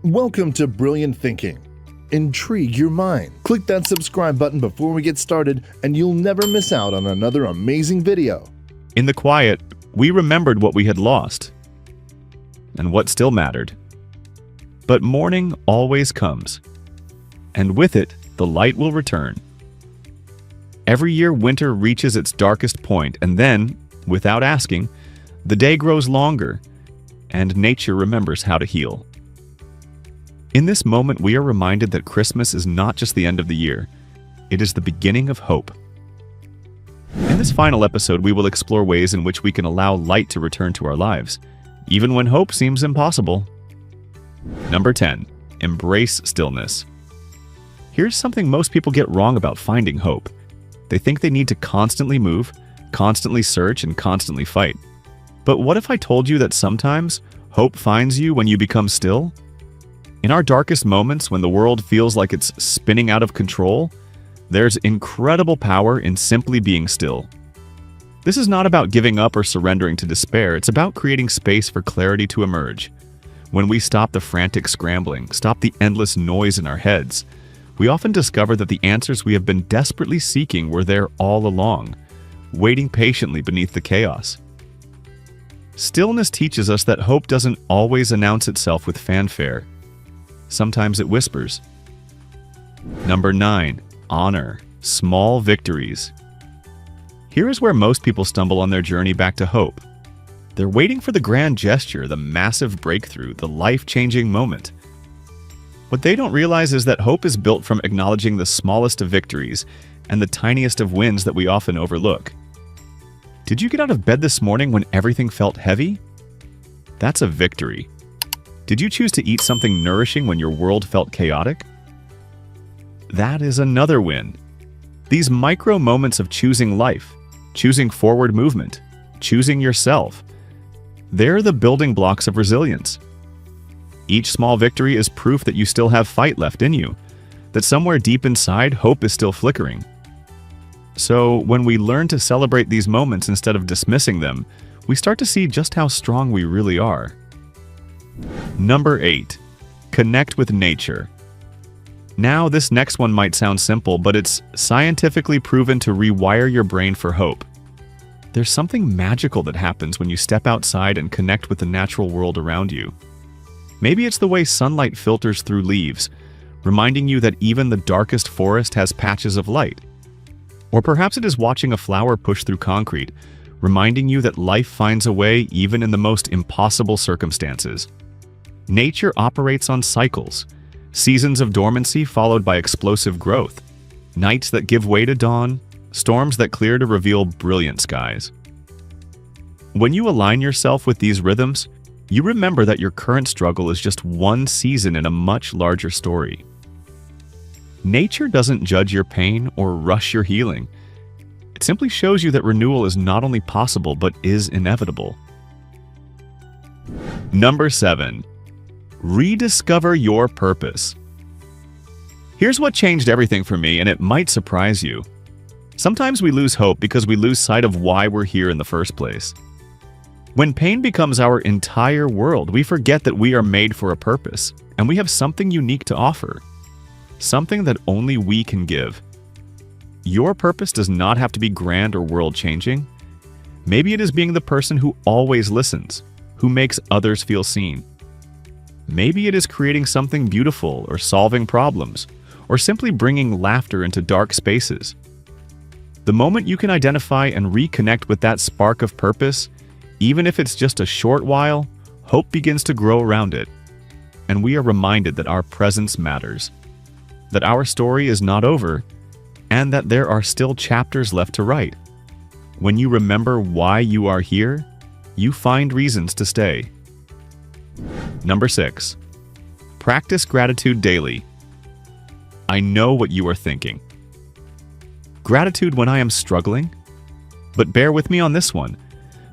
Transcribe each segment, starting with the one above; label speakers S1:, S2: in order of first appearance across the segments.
S1: Welcome to Brilliant Thinking. Intrigue your mind. Click that subscribe button before we get started and you'll never miss out on another amazing video.
S2: In the quiet, we remembered what we had lost and what still mattered. But morning always comes, and with it, the light will return. Every year, winter reaches its darkest point, and then, without asking, the day grows longer, and nature remembers how to heal. In this moment, we are reminded that Christmas is not just the end of the year, it is the beginning of hope. In this final episode, we will explore ways in which we can allow light to return to our lives, even when hope seems impossible. Number 10. Embrace stillness. Here's something most people get wrong about finding hope. They think they need to constantly move, constantly search, and constantly fight. But what if I told you that sometimes hope finds you when you become still? In our darkest moments, when the world feels like it's spinning out of control, there's incredible power in simply being still. This is not about giving up or surrendering to despair, it's about creating space for clarity to emerge. When we stop the frantic scrambling, stop the endless noise in our heads, we often discover that the answers we have been desperately seeking were there all along, waiting patiently beneath the chaos. Stillness teaches us that hope doesn't always announce itself with fanfare. Sometimes it whispers. Number 9. Honor small victories. Here is where most people stumble on their journey back to hope. They're waiting for the grand gesture, the massive breakthrough, the life-changing moment. What they don't realize is that hope is built from acknowledging the smallest of victories and the tiniest of wins that we often overlook. Did you get out of bed this morning when everything felt heavy? That's a victory. Did you choose to eat something nourishing when your world felt chaotic? That is another win. These micro moments of choosing life, choosing forward movement, choosing yourself, they're the building blocks of resilience. Each small victory is proof that you still have fight left in you, that somewhere deep inside, hope is still flickering. So when we learn to celebrate these moments instead of dismissing them, we start to see just how strong we really are. Number 8. Connect with nature. Now, this next one might sound simple, but it's scientifically proven to rewire your brain for hope. There's something magical that happens when you step outside and connect with the natural world around you. Maybe it's the way sunlight filters through leaves, reminding you that even the darkest forest has patches of light. Or perhaps it is watching a flower push through concrete, reminding you that life finds a way even in the most impossible circumstances. Nature operates on cycles, seasons of dormancy followed by explosive growth, nights that give way to dawn, storms that clear to reveal brilliant skies. When you align yourself with these rhythms, you remember that your current struggle is just one season in a much larger story. Nature doesn't judge your pain or rush your healing. It simply shows you that renewal is not only possible but is inevitable. Number 7. Rediscover your purpose. Here's what changed everything for me, and it might surprise you. Sometimes we lose hope because we lose sight of why we're here in the first place. When pain becomes our entire world, we forget that we are made for a purpose, and we have something unique to offer. Something that only we can give. Your purpose does not have to be grand or world-changing. Maybe it is being the person who always listens, who makes others feel seen. Maybe it is creating something beautiful or solving problems, or simply bringing laughter into dark spaces. The moment you can identify and reconnect with that spark of purpose, even if it's just a short while, hope begins to grow around it. And we are reminded that our presence matters, that our story is not over, and that there are still chapters left to write. When you remember why you are here, you find reasons to stay. Number 6. Practice gratitude daily. I know what you are thinking. Gratitude when I am struggling? But bear with me on this one,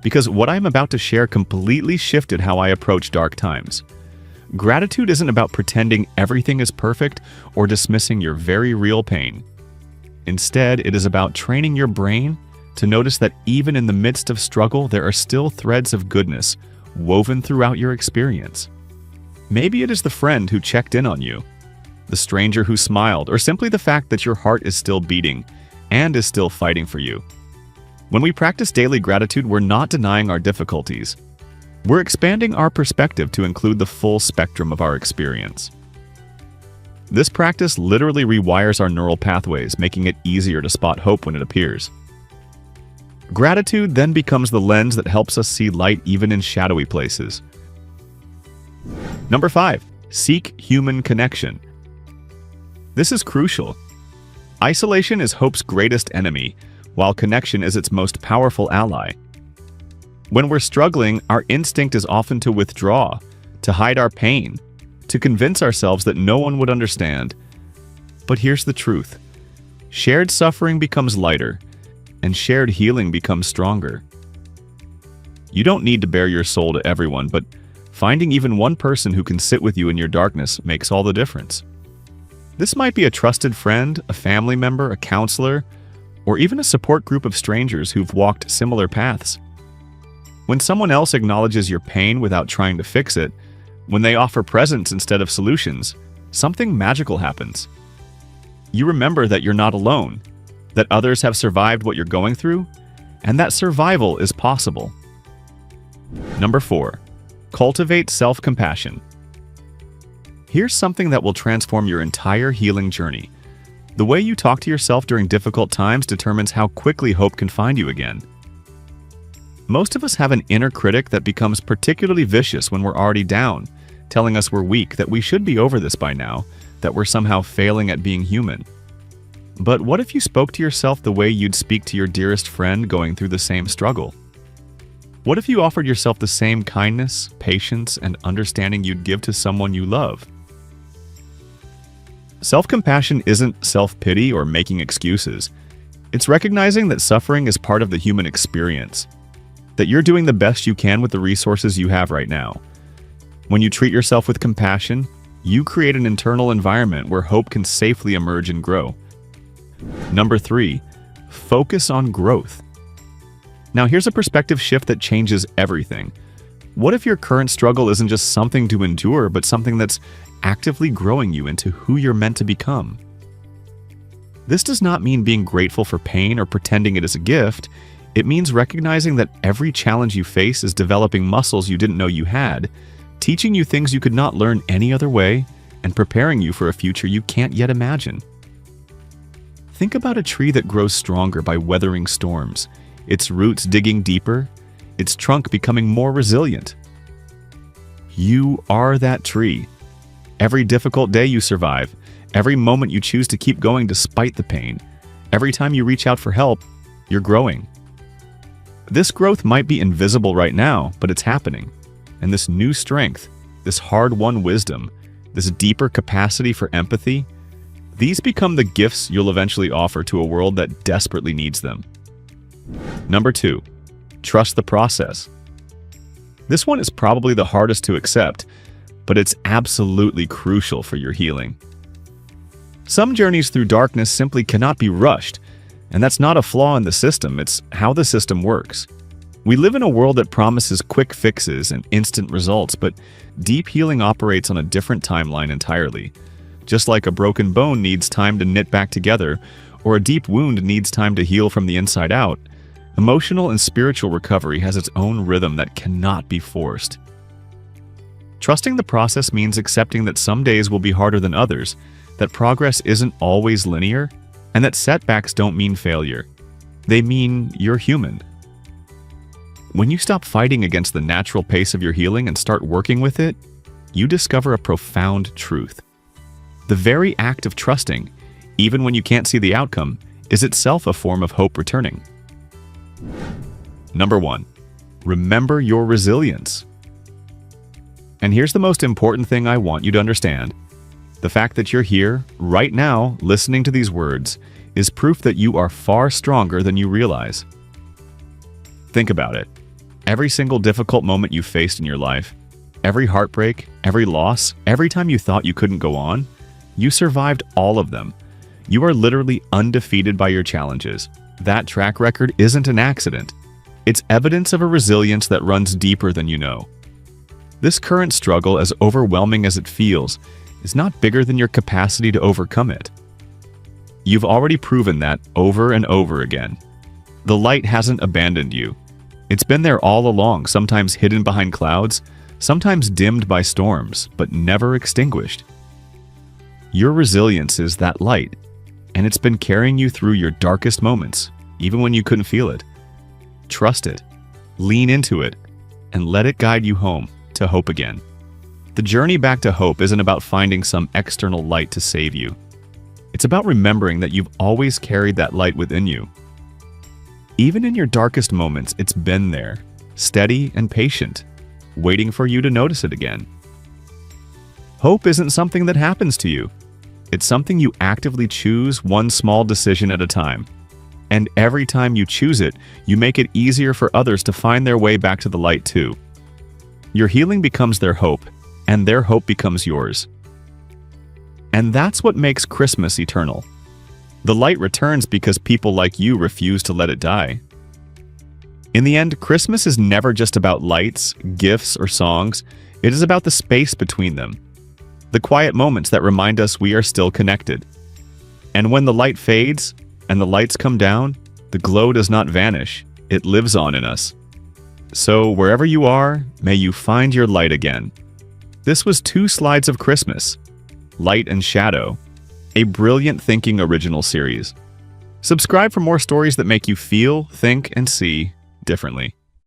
S2: because what I am about to share completely shifted how I approach dark times. Gratitude isn't about pretending everything is perfect or dismissing your very real pain. Instead, it is about training your brain to notice that even in the midst of struggle, there are still threads of goodness woven throughout your experience. Maybe it is the friend who checked in on you, the stranger who smiled, or simply the fact that your heart is still beating and is still fighting for you. When we practice daily gratitude, we're not denying our difficulties. We're expanding our perspective to include the full spectrum of our experience. This practice literally rewires our neural pathways, making it easier to spot hope when it appears. Gratitude then becomes the lens that helps us see light even in shadowy places. Number 5. Seek human connection. This is crucial. Isolation is hope's greatest enemy, while connection is its most powerful ally. When we're struggling, our instinct is often to withdraw, to hide our pain, to convince ourselves that no one would understand. But here's the truth. Shared suffering becomes lighter, and shared healing becomes stronger. You don't need to bare your soul to everyone, but finding even one person who can sit with you in your darkness makes all the difference. This might be a trusted friend, a family member, a counselor, or even a support group of strangers who've walked similar paths. When someone else acknowledges your pain without trying to fix it, when they offer presence instead of solutions, something magical happens. You remember that you're not alone, that others have survived what you're going through, and that survival is possible. Number 4. Cultivate self-compassion. Here's something that will transform your entire healing journey. The way you talk to yourself during difficult times determines how quickly hope can find you again. Most of us have an inner critic that becomes particularly vicious when we're already down, telling us we're weak, that we should be over this by now, that we're somehow failing at being human. But what if you spoke to yourself the way you'd speak to your dearest friend going through the same struggle? What if you offered yourself the same kindness, patience, and understanding you'd give to someone you love? Self-compassion isn't self-pity or making excuses. It's recognizing that suffering is part of the human experience, that you're doing the best you can with the resources you have right now. When you treat yourself with compassion, you create an internal environment where hope can safely emerge and grow. Number 3, focus on growth. Now here's a perspective shift that changes everything. What if your current struggle isn't just something to endure, but something that's actively growing you into who you're meant to become? This does not mean being grateful for pain or pretending it is a gift. It means recognizing that every challenge you face is developing muscles you didn't know you had, teaching you things you could not learn any other way, and preparing you for a future you can't yet imagine. Think about a tree that grows stronger by weathering storms, its roots digging deeper, its trunk becoming more resilient. You are that tree. Every difficult day you survive, every moment you choose to keep going despite the pain, every time you reach out for help, you're growing. This growth might be invisible right now, but it's happening. And this new strength, this hard-won wisdom, this deeper capacity for empathy, these become the gifts you'll eventually offer to a world that desperately needs them. Number 2, trust the process. This one is probably the hardest to accept, but it's absolutely crucial for your healing. Some journeys through darkness simply cannot be rushed, and that's not a flaw in the system, it's how the system works. We live in a world that promises quick fixes and instant results, but deep healing operates on a different timeline entirely. Just like a broken bone needs time to knit back together, or a deep wound needs time to heal from the inside out, emotional and spiritual recovery has its own rhythm that cannot be forced. Trusting the process means accepting that some days will be harder than others, that progress isn't always linear, and that setbacks don't mean failure. They mean you're human. When you stop fighting against the natural pace of your healing and start working with it, you discover a profound truth. The very act of trusting, even when you can't see the outcome, is itself a form of hope returning. Number 1, remember your resilience. And here's the most important thing I want you to understand. The fact that you're here, right now, listening to these words, is proof that you are far stronger than you realize. Think about it. Every single difficult moment you faced in your life, every heartbreak, every loss, every time you thought you couldn't go on, you survived all of them. You are literally undefeated by your challenges. That track record isn't an accident. It's evidence of a resilience that runs deeper than you know. This current struggle, as overwhelming as it feels, is not bigger than your capacity to overcome it. You've already proven that over and over again. The light hasn't abandoned you. It's been there all along, sometimes hidden behind clouds, sometimes dimmed by storms, but never extinguished. Your resilience is that light, and it's been carrying you through your darkest moments, even when you couldn't feel it. Trust it, lean into it, and let it guide you home to hope again. The journey back to hope isn't about finding some external light to save you. It's about remembering that you've always carried that light within you. Even in your darkest moments, it's been there, steady and patient, waiting for you to notice it again. Hope isn't something that happens to you. It's something you actively choose, one small decision at a time. And every time you choose it, you make it easier for others to find their way back to the light too. Your healing becomes their hope, and their hope becomes yours. And that's what makes Christmas eternal. The light returns because people like you refuse to let it die. In the end, Christmas is never just about lights, gifts, or songs. It is about the space between them. The quiet moments that remind us we are still connected. And when the light fades and the lights come down, the glow does not vanish. It lives on in us. So wherever you are, may you find your light again. This was 2 Slides of Christmas, Light and Shadow, a brilliant thinking original series. Subscribe for more stories that make you feel, think, and see differently.